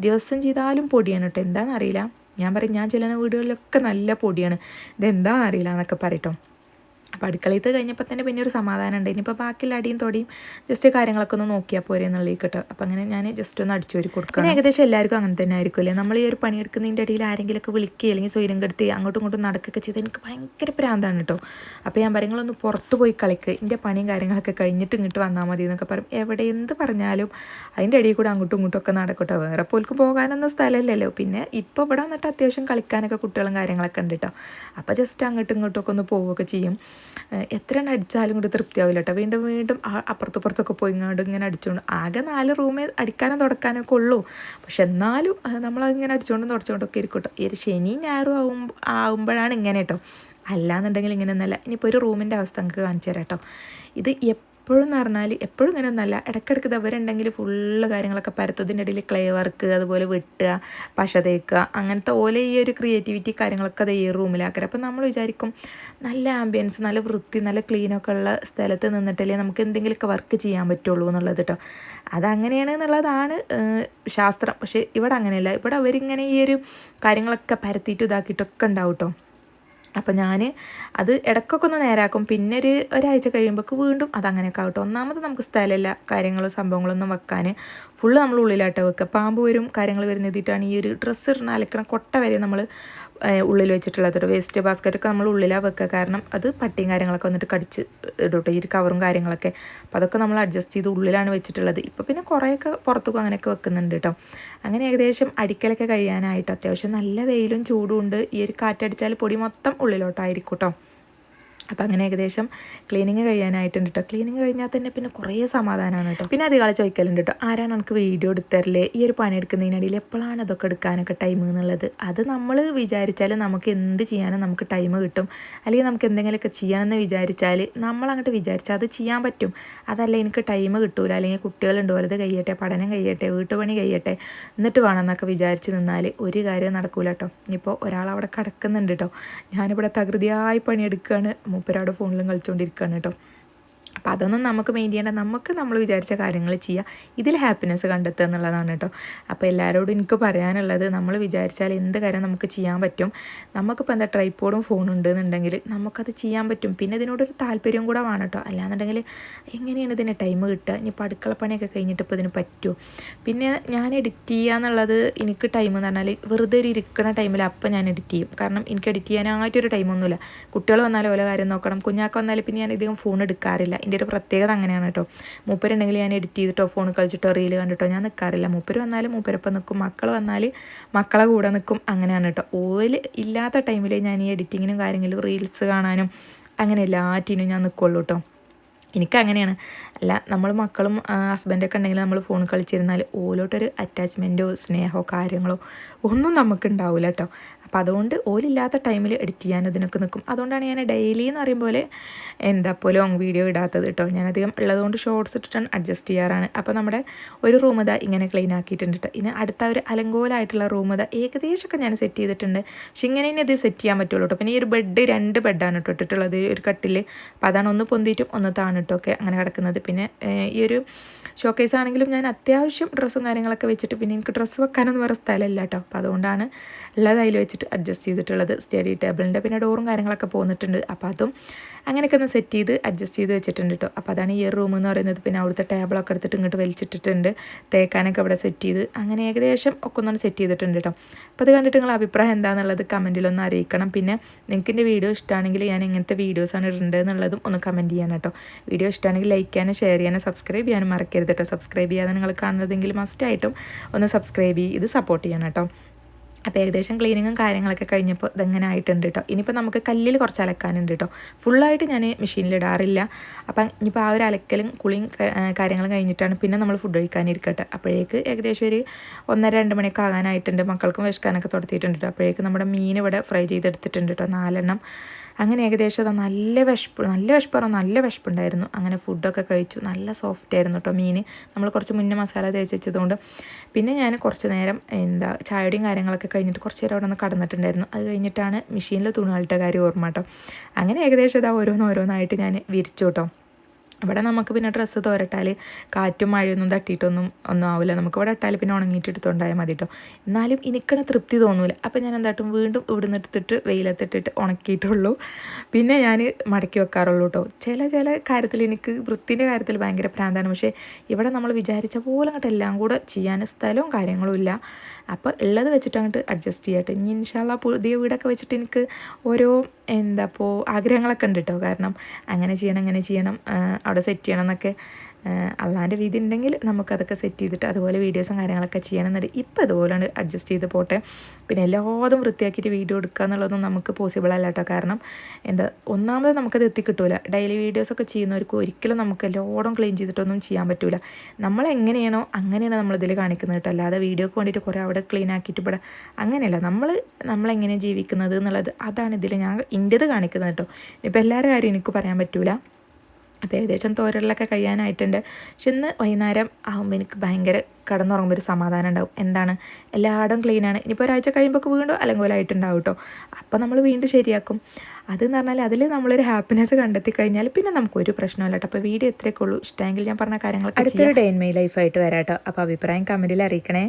Speaker 1: ദിവസം ചെയ്താലും പൊടിയാണ് കേട്ടോ. എന്താണെന്നറിയില്ല. ഞാൻ പറയും ഞാൻ ചെല്ലുന്ന വീടുകളിലൊക്കെ നല്ല പൊടിയാണ്, ഇതെന്താണെന്നറിയില്ല എന്നൊക്കെ പറയട്ടോ. അപ്പോൾ അടുക്കളയിൽ കഴിഞ്ഞപ്പോൾ തന്നെ പിന്നെ ഒരു സമാധാനം ഉണ്ട്. ഇനിയിപ്പോൾ ബാക്കിയുള്ള അടിയും തൊടിയും ജസ്റ്റ് കാര്യങ്ങളൊക്കെ ഒന്ന് നോക്കിയാൽ പോരെ എന്നുള്ളത് കേട്ടോ. അപ്പോൾ അങ്ങനെ ഞാൻ ജസ്റ്റ് ഒന്ന് അടിച്ചു വരി കൊടുക്കുക. പിന്നെ ഏകദേശം എല്ലാവർക്കും അങ്ങനെ തന്നെ ആയിരിക്കുമല്ലേ. നമ്മൾ ഈ ഒരു പണിയെടുക്കുന്നതിൻ്റെ ഇടയിൽ ആരെങ്കിലുമൊക്കെ വിളിക്കുക അല്ലെങ്കിൽ സ്വൈരം കെടുത്തി അങ്ങോട്ടും ഇങ്ങോട്ടും നടക്കുകയൊക്കെ ചെയ്ത് എനിക്ക് ഭയങ്കര പ്രാന്താണ് കേട്ടോ. അപ്പോൾ ഞാൻ പറയും നിങ്ങളൊന്ന് പുറത്ത് പോയി കളിക്ക്, എൻ്റെ പണിയും കാര്യങ്ങളൊക്കെ കഴിഞ്ഞിട്ട് ഇങ്ങോട്ട് വന്നാൽ മതി എന്നൊക്കെ പറയും. എവിടെ എന്ത് പറഞ്ഞാലും അതിൻ്റെ ഇടയിൽ കൂടെ അങ്ങോട്ടും ഇങ്ങോട്ടും ഒക്കെ നടക്കട്ടോ. വേറെ പോൽക്ക് പോകാനൊന്നും സ്ഥലമില്ലല്ലോ. പിന്നെ ഇപ്പോൾ ഇവിടെ വന്നിട്ട് അത്യാവശ്യം കളിക്കാനൊക്കെ കുട്ടികളും കാര്യങ്ങളൊക്കെ ഉണ്ട് കേട്ടോ. അപ്പോൾ ജസ്റ്റ് അങ്ങോട്ടും ഇങ്ങോട്ടും ഒക്കെ ഒന്ന് പോവുകയൊക്കെ ചെയ്യും. എത്ര എണ്ണം അടിച്ചാലും കൂടി തൃപ്തിയാവില്ല കേട്ടോ. വീണ്ടും വീണ്ടും അപ്പുറത്തുപ്പുറത്തൊക്കെ പോയി ഇങ്ങനെ അടിച്ചുകൊണ്ട് ആകെ 4 റൂമേ അടിക്കാനും തുടക്കാനൊക്കെ ഉള്ളൂ. പക്ഷെ എന്നാലും നമ്മളതിങ്ങനെ അടിച്ചുകൊണ്ടും തുടച്ചുകൊണ്ടൊക്കെ ഇരിക്കും കേട്ടോ. ഈ ഒരു ശനി ഞായറും ആകുമ്പോഴാണ് ഇങ്ങനെ കേട്ടോ. അല്ലാന്നുണ്ടെങ്കിൽ ഇങ്ങനെ ഒന്നല്ല. ഇനിയിപ്പോൾ ഒരു റൂമിൻ്റെ അവസ്ഥ നിങ്ങൾക്ക് കാണിച്ചു തരാം കേട്ടോ. ഇത് എപ്പോഴും എന്ന് പറഞ്ഞാൽ എപ്പോഴും ഇങ്ങനെ ഒന്നല്ല. ഇടയ്ക്കിടയ്ക്ക് അവരുണ്ടെങ്കിൽ ഫുള്ള് കാര്യങ്ങളൊക്കെ പരത്തതിൻ്റെ ഇടയിൽ ക്ലേ വർക്ക്, അതുപോലെ വെട്ടുക, പശ തേക്കുക, അങ്ങനത്തെ ഓലെ ഈ ഒരു ക്രിയേറ്റിവിറ്റി കാര്യങ്ങളൊക്കെ അത് ഈ റൂമിലാക്കുക. അപ്പം നമ്മൾ വിചാരിക്കും നല്ല ആംബിയൻസ്, നല്ല വൃത്തി, നല്ല ക്ലീനൊക്കെ ഉള്ള സ്ഥലത്ത് നിന്നിട്ടല്ലേ നമുക്ക് എന്തെങ്കിലുമൊക്കെ വർക്ക് ചെയ്യാൻ പറ്റുള്ളൂ എന്നുള്ളത് കേട്ടോ. അതങ്ങനെയാണ് എന്നുള്ളതാണ് ശാസ്ത്രം. പക്ഷേ ഇവിടെ അങ്ങനെയല്ല. ഇവിടെ അവരിങ്ങനെ ഈ ഒരു കാര്യങ്ങളൊക്കെ പരത്തിയിട്ട് ഇതാക്കിയിട്ടൊക്കെ ഉണ്ടാവും കേട്ടോ. അപ്പോൾ ഞാൻ അത് ഇടയ്ക്കൊക്കെ ഒന്ന് നേരാക്കും. പിന്നെ ഒരാഴ്ച കഴിയുമ്പോഴേക്ക് വീണ്ടും അതങ്ങനെയൊക്കെ ആവട്ടെ. ഒന്നാമത് നമുക്ക് സ്ഥലമില്ല കാര്യങ്ങളും സംഭവങ്ങളൊന്നും വെക്കാൻ. ഫുള്ള് നമ്മൾ ഉള്ളിലാട്ടോ വെക്കുക. പാമ്പ് വരും കാര്യങ്ങൾ വരുന്നതിട്ടാണ് ഈ ഒരു ഡ്രസ്സ് ഇടുന്ന അലക്കണ കൊട്ട വരെ നമ്മൾ ഉള്ളിൽ വെച്ചിട്ടുള്ളത്. വേസ്റ്റ് ബാസ്ക്കറ്റൊക്കെ നമ്മൾ ഉള്ളിലാണ് വെക്കുക. കാരണം അത് പട്ടിയും കാര്യങ്ങളൊക്കെ വന്നിട്ട് കടിച്ച് ഇടോട്ടോ ഈ ഒരു കവറും കാര്യങ്ങളൊക്കെ. അപ്പോൾ അതൊക്കെ നമ്മൾ അഡ്ജസ്റ്റ് ചെയ്ത് ഉള്ളിലാണ് വെച്ചിട്ടുള്ളത്. ഇപ്പോൾ പിന്നെ കുറേയൊക്കെ പുറത്തേക്കും അങ്ങനെയൊക്കെ വെക്കുന്നുണ്ട് കേട്ടോ. അങ്ങനെ ഏകദേശം അടിക്കലൊക്കെ കഴിയാനായിട്ട് അത്യാവശ്യം നല്ല വെയിലും ചൂടും ഉണ്ട്. ഈ ഒരു കാറ്റടിച്ചാൽ പൊടി മൊത്തം ഉള്ളിലോട്ടായിരിക്കും കേട്ടോ. അപ്പോൾ അങ്ങനെ ഏകദേശം ക്ലീനിങ് കഴിയാനായിട്ടുണ്ട് കേട്ടോ. ക്ലീനിങ് കഴിഞ്ഞാൽ തന്നെ പിന്നെ കുറേ സമാധാനമാണ് കേട്ടോ. പിന്നെ അധികം ചോദിക്കലുണ്ട് കേട്ടോ, ആരാണ് എനിക്ക് വീഡിയോ എടുത്തരല്ലേ ഈ ഒരു പണിയെടുക്കുന്നതിനിടയിൽ എപ്പോഴാണ് അതൊക്കെ എടുക്കാനൊക്കെ ടൈം എന്നുള്ളത്. അത് നമ്മൾ വിചാരിച്ചാൽ നമുക്ക് എന്ത് ചെയ്യാനും നമുക്ക് ടൈം കിട്ടും. അല്ലെങ്കിൽ നമുക്ക് എന്തെങ്കിലുമൊക്കെ ചെയ്യണമെന്ന് വിചാരിച്ചാൽ നമ്മളങ്ങോട്ട് വിചാരിച്ചാൽ അത് ചെയ്യാൻ പറ്റും. അതല്ല എനിക്ക് ടൈം കിട്ടൂല, അല്ലെങ്കിൽ കുട്ടികളുണ്ട് വലുത് കഴിയട്ടെ, പഠനം കഴിയട്ടെ, വീട്ടുപണി കഴിയട്ടെ, എന്നിട്ട് വേണം എന്നൊക്കെ വിചാരിച്ച് നിന്നാൽ ഒരു കാര്യം നടക്കൂല കേട്ടോ. ഇപ്പോൾ ഒരാളവിടെ കിടക്കുന്നുണ്ട് കേട്ടോ. ഞാനിവിടെ തകൃതിയായി പണിയെടുക്കുകയാണ്, മൂപ്പരാട് ഫോണിലും കളിച്ചുകൊണ്ടിരിക്കുകയാണ് കേട്ടോ. അപ്പോൾ അതൊന്നും നമുക്ക് മെയിൻ ചെയ്യേണ്ട. നമ്മൾ വിചാരിച്ച കാര്യങ്ങൾ ചെയ്യുക, ഇതിൽ ഹാപ്പിനെസ് കണ്ടെത്തുക എന്നുള്ളതാണ് കേട്ടോ. അപ്പോൾ എല്ലാവരോടും എനിക്ക് പറയാനുള്ളത്, നമ്മൾ വിചാരിച്ചാൽ എന്ത് കാര്യം നമുക്ക് ചെയ്യാൻ പറ്റും. നമുക്കിപ്പോൾ എന്താ ട്രൈപ്പോഡും ഫോണും ഉണ്ടെന്നുണ്ടെങ്കിൽ നമുക്കത് ചെയ്യാൻ പറ്റും. പിന്നെ ഇതിനോടൊരു താല്പര്യം കൂടെ വേണം കേട്ടോ. അല്ലാന്നുണ്ടെങ്കിൽ എങ്ങനെയാണ് ഇതിന് ടൈം കിട്ടുക? ഇനിയിപ്പോൾ അടുക്കളപ്പണിയൊക്കെ കഴിഞ്ഞിട്ട് ഇപ്പോൾ ഇതിന് പറ്റുമോ? പിന്നെ ഞാൻ എഡിറ്റ് ചെയ്യുക എന്നുള്ളത് എനിക്ക് ടൈം എന്ന് പറഞ്ഞാൽ വെറുതെ ഒരു ഇരിക്കുന്ന ടൈമിൽ അപ്പം ഞാൻ എഡിറ്റ് ചെയ്യും. കാരണം എനിക്ക് എഡിറ്റ് ചെയ്യാനായിട്ടൊരു ടൈമൊന്നുമില്ല. കുട്ടികൾ വന്നാലും ഓരോ കാര്യം നോക്കണം, കുഞ്ഞാക്ക് വന്നാൽ പിന്നെ ഞാൻ ഇധികം ഫോൺ എടുക്കാറില്ല. എൻ്റെ ഒരു പ്രത്യേകത അങ്ങനെയാണ് കേട്ടോ. മൂപ്പരുണ്ടെങ്കിൽ ഞാൻ എഡിറ്റ് ചെയ്തിട്ടോ ഫോൺ കളിച്ചിട്ടോ റീൽ കണ്ടിട്ടോ ഞാൻ നിൽക്കാറില്ല. മൂപ്പര് വന്നാലും മൂപ്പരൊപ്പം നിൽക്കും, മക്കൾ വന്നാൽ മക്കളെ കൂടെ നിൽക്കും. അങ്ങനെയാണ് കേട്ടോ. ഓല് ഇല്ലാത്ത ടൈമിൽ ഞാൻ ഈ എഡിറ്റിങ്ങിനും കാര്യങ്ങളും റീൽസ് കാണാനും അങ്ങനെ എല്ലാറ്റിനും ഞാൻ നിൽക്കുള്ളൂ കേട്ടോ. എനിക്കങ്ങനെയാണ്. അല്ല നമ്മൾ മക്കളും ഹസ്ബൻഡൊക്കെ ഉണ്ടെങ്കിൽ നമ്മൾ ഫോൺ കളിച്ചിരുന്നാൽ ഓലോട്ടൊരു അറ്റാച്ച്മെൻറ്റോ സ്നേഹമോ കാര്യങ്ങളോ ഒന്നും നമുക്ക് ഉണ്ടാവില്ല കേട്ടോ. അപ്പോൾ അതുകൊണ്ട് ഓലില്ലാത്ത ടൈമിൽ എഡിറ്റ് ചെയ്യാനും ഇതിനൊക്കെ നിൽക്കും. അതുകൊണ്ടാണ് ഞാൻ ഡെയിലി എന്ന് പറയും പോലെ ഇപ്പോൾ ലോങ് വീഡിയോ ഇടാത്തത് കേട്ടോ. ഞാനധികം ഉള്ളതുകൊണ്ട് ഷോർട്സ് ഇട്ടിട്ടാണ് അഡ്ജസ്റ്റ് ചെയ്യാറാണ്. അപ്പോൾ നമ്മുടെ ഒരു റൂം ഇതാ ഇങ്ങനെ ക്ലീൻ ആക്കിയിട്ടുണ്ട് കേട്ടോ. ഇനി അടുത്ത ഒരു അലങ്കോലമായിട്ടുള്ള റൂം ഇതാ ഏകദേശമൊക്കെ ഞാൻ സെറ്റ് ചെയ്തിട്ടുണ്ട്. പക്ഷെ ഇങ്ങനെ ഇത് സെറ്റ് ചെയ്യാൻ പറ്റുള്ളൂ കേട്ടോ. പിന്നെ ഈ ഒരു ബെഡ് 2 ബെഡാണ് കേട്ടോ ഇട്ടിട്ടുള്ളത്, ഒരു കട്ടിൽ. അപ്പോൾ അതാണ് ഒന്ന് പൊന്തിയിട്ടും ഒന്ന് താണിട്ടൊക്കെ അങ്ങനെ കിടക്കുന്നത്. പിന്നെ ഈ ഒരു ഷോക്കേസ് ആണെങ്കിലും ഞാൻ അത്യാവശ്യം ഡ്രസ്സും കാര്യങ്ങളൊക്കെ വെച്ചിട്ട്, പിന്നെ എനിക്ക് ഡ്രസ്സ് വെക്കാനൊന്നും വേറെ സ്ഥലമില്ല കേട്ടോ. അപ്പോൾ അതുകൊണ്ടാണ് ഉള്ളത് അതിൽ വെച്ചിട്ട് അഡ്ജസ്റ്റ് ചെയ്തിട്ടുള്ളത്. സ്റ്റഡി ടേബിളിൻ്റെ പിന്നെ ഡോറും കാര്യങ്ങളൊക്കെ പോന്നിട്ടുണ്ട്. അപ്പോൾ അതും അങ്ങനെയൊക്കെ ഒന്ന് സെറ്റ് ചെയ്ത് അഡ്ജസ്റ്റ് ചെയ്ത് വെച്ചിട്ടുണ്ട് കേട്ടോ. അപ്പോൾ അതാണ് ഈ റൂം എന്ന് പറയുന്നത്. പിന്നെ അവിടുത്തെ ടേബിളൊക്കെ എടുത്തിട്ട് ഇങ്ങോട്ട് വലിച്ചിട്ടിട്ടുണ്ട്. തേക്കാനൊക്കെ അവിടെ സെറ്റ് ചെയ്ത് അങ്ങനെ ഏകദേശം ഒക്കെ ഒന്നും സെറ്റ് ചെയ്തിട്ടുണ്ട് കേട്ടോ. അപ്പോൾ അത് കണ്ടിട്ട് നിങ്ങളുടെ അഭിപ്രായം എന്താണെന്നുള്ളത് കമൻറ്റിലൊന്ന് അറിയിക്കണം. പിന്നെ നിങ്ങൾക്ക് എൻ്റെ വീഡിയോ ഇഷ്ടമാണെങ്കിൽ ഞാൻ എങ്ങനത്തെ വീഡിയോസാണ് ഇടേണ്ടത് എന്നുള്ളതും ഒന്ന് കമൻറ്റ് ചെയ്യാൻ കേട്ടോ. വീഡിയോ ഇഷ്ടമാണെങ്കിൽ ലൈക്ക് ചെയ്യാനും ഷെയർ ചെയ്യാനും സബ്സ്ക്രൈബ് ചെയ്യാനും മറക്കരുത് കേട്ടോ. സബ്സ്ക്രൈബ് ചെയ്യാതെ നിങ്ങൾ കാണുന്നതെങ്കിൽ മസ്റ്റായിട്ടും ഒന്ന് സബ്സ്ക്രൈബ് ചെയ്ത് സപ്പോർട്ട് ചെയ്യണം കേട്ടോ. അപ്പോൾ ഏകദേശം ക്ലീനിങ്ങും കാര്യങ്ങളൊക്കെ കഴിഞ്ഞപ്പോൾ ഇതെങ്ങനെ ആയിട്ടുണ്ട് കേട്ടോ. ഇനിയിപ്പോൾ നമുക്ക് കല്ലിൽ കുറച്ച് അലക്കാനുണ്ട് കേട്ടോ. ഫുള്ളായിട്ട് ഞാൻ മെഷീനിലിടാറില്ല. അപ്പം ഇനിയിപ്പോൾ ആ ഒരു അലക്കലും കുളിയും കാര്യങ്ങളും കഴിഞ്ഞിട്ടാണ് പിന്നെ നമ്മൾ ഫുഡ് കഴിക്കാനിരിക്കട്ടെ. അപ്പോഴേക്ക് ഏകദേശം ഒരു 1:30-2 മണിയൊക്കെ ആകാനായിട്ടുണ്ട്. മക്കൾക്കും വിശക്കാനൊക്കെ തുടത്തിയിട്ടുണ്ട് കേട്ടോ. അപ്പോഴേക്ക് നമ്മുടെ മീൻ ഇവിടെ ഫ്രൈ ചെയ്തെടുത്തിട്ടുണ്ട് കേട്ടോ, 4 എണ്ണം. അങ്ങനെ ഏകദേശം അത് നല്ല വിശപ്പുണ്ടായിരുന്നു. അങ്ങനെ ഫുഡൊക്കെ കഴിച്ചു. നല്ല സോഫ്റ്റ് ആയിരുന്നു കേട്ടോ മീൻ. നമ്മൾ കുറച്ച് മുന്നേ മസാല തേച്ച് വെച്ചതുകൊണ്ട്. പിന്നെ ഞാൻ കുറച്ച് നേരം ചായയുടെയും കാര്യങ്ങളൊക്കെ കഴിഞ്ഞിട്ട് കുറച്ച് നേരം അവിടെ ഒന്ന് കടന്നിട്ടുണ്ടായിരുന്നു. അത് കഴിഞ്ഞിട്ടാണ് മെഷീനിൽ തുണികളുടെ കാര്യം ഓർമ്മ കേട്ടോ. അങ്ങനെ ഏകദേശം ഓരോന്നോരോന്നായിട്ട് ഞാൻ വിരിച്ചു കേട്ടോ. ഇവിടെ നമുക്ക് പിന്നെ ഡ്രസ്സ് തോരട്ടാൽ കാറ്റും മഴയൊന്നും ഒന്നും ആവില്ല. നമുക്ക് ഇവിടെ ഇട്ടാൽ പിന്നെ ഉണങ്ങിയിട്ട് എടുത്തുകൊണ്ടായാൽ മതി കേട്ടോ. എന്നാലും എനിക്കത് തൃപ്തി തോന്നൂല. അപ്പോൾ ഞാൻ എന്താട്ടും വീണ്ടും ഇവിടുന്ന് എടുത്തിട്ട് വെയിലത്തിട്ടിട്ട് ഉണക്കിയിട്ടുള്ളൂ. പിന്നെ ഞാൻ മടക്കി വെക്കാറുള്ളൂ കേട്ടോ. ചില കാര്യത്തിൽ എനിക്ക് വൃത്തിൻ്റെ കാര്യത്തിൽ ഭയങ്കര പ്രാന്താണ്. പക്ഷേ ഇവിടെ നമ്മൾ വിചാരിച്ച പോലെ അങ്ങോട്ട് എല്ലാം കൂടെ ചെയ്യാൻ സ്ഥലവും കാര്യങ്ങളും ഇല്ല. അപ്പോൾ ഉള്ളത് വെച്ചിട്ട് അങ്ങോട്ട് അഡ്ജസ്റ്റ് ചെയ്യട്ടെ. ഇനി ഇൻഷാ അല്ലാ പുതിയ വീടൊക്കെ വെച്ചിട്ട് എനിക്ക് ഓരോ ആഗ്രഹങ്ങളൊക്കെ ഉണ്ട് കേട്ടോ. കാരണം അങ്ങനെ ചെയ്യണം ഇങ്ങനെ ചെയ്യണം അവിടെ സെറ്റ് ചെയ്യണം എന്നൊക്കെ അള്ളാൻ്റെ വിധി ഉണ്ടെങ്കിൽ നമുക്കതൊക്കെ സെറ്റ് ചെയ്തിട്ട് അതുപോലെ വീഡിയോസും കാര്യങ്ങളൊക്കെ ചെയ്യണം എന്നുണ്ട്. ഇപ്പോൾ ഇതുപോലെയാണ് അഡ്ജസ്റ്റ് ചെയ്ത് പോട്ടെ. പിന്നെ എല്ലാതും വൃത്തിയാക്കിയിട്ട് വീഡിയോ എടുക്കുക എന്നുള്ളതൊന്നും നമുക്ക് പോസിബിൾ അല്ല കേട്ടോ. കാരണം ഒന്നാമത് നമുക്കത് എത്തിക്കിട്ടൂല. ഡെയിലി വീഡിയോസൊക്കെ ചെയ്യുന്നവർക്ക് ഒരിക്കലും നമുക്ക് എല്ലായിടും ക്ലീൻ ചെയ്തിട്ടൊന്നും ചെയ്യാൻ പറ്റില്ല. നമ്മളെങ്ങനെയാണോ അങ്ങനെയാണ് നമ്മളിതിൽ കാണിക്കുന്നത് കേട്ടോ. അല്ലാതെ വീഡിയോക്ക് വേണ്ടിയിട്ട് കുറേ അവിടെ ക്ലീൻ ആക്കിയിട്ട് ഇവിടെ അങ്ങനെയല്ല. നമ്മളെങ്ങനെ ജീവിക്കുന്നത് എന്നുള്ളത് അതാണ് ഇതിൽ ഞാൻ ഇൻ്റേത് കാണിക്കുന്നത് കേട്ടോ. ഇപ്പോൾ എല്ലാവരുടെ കാര്യം എനിക്ക് പറയാൻ പറ്റില്ല. അപ്പോൾ ഏകദേശം തോരലൊക്കെ കഴിയാനായിട്ടുണ്ട്. പക്ഷെ ഇന്ന് വൈകുന്നേരം ആകുമ്പോൾ എനിക്ക് ഭയങ്കര കിടന്നുറങ്ങുമ്പോൾ ഒരു സമാധാനം ഉണ്ടാവും. എന്താണ് എല്ലായിടും ക്ലീനാണ്. ഇനിയിപ്പോൾ ഒരാഴ്ച കഴിയുമ്പോൾ വീണ്ടും അലങ്കോലമായിട്ടുണ്ടാവും കേട്ടോ. അപ്പോൾ നമ്മൾ വീണ്ടും ശരിയാക്കും. അതെന്ന് പറഞ്ഞാൽ അതിൽ നമ്മളൊരു ഹാപ്പിനെസ് കണ്ടെത്തി കഴിഞ്ഞാൽ പിന്നെ നമുക്കൊരു പ്രശ്നമില്ല കേട്ടോ. അപ്പോൾ വീഡിയോ എത്രയൊക്കെ ഉള്ളൂ. ഇഷ്ടമെങ്കിൽ ഞാൻ പറഞ്ഞ കാര്യങ്ങളൊക്കെ അടുത്തൊരു ഡേ ഇൻ മൈ ലൈഫായിട്ട് വരാം കേട്ടോ. അപ്പോൾ അഭിപ്രായം കമൻറ്റിൽ അറിയിക്കണേ.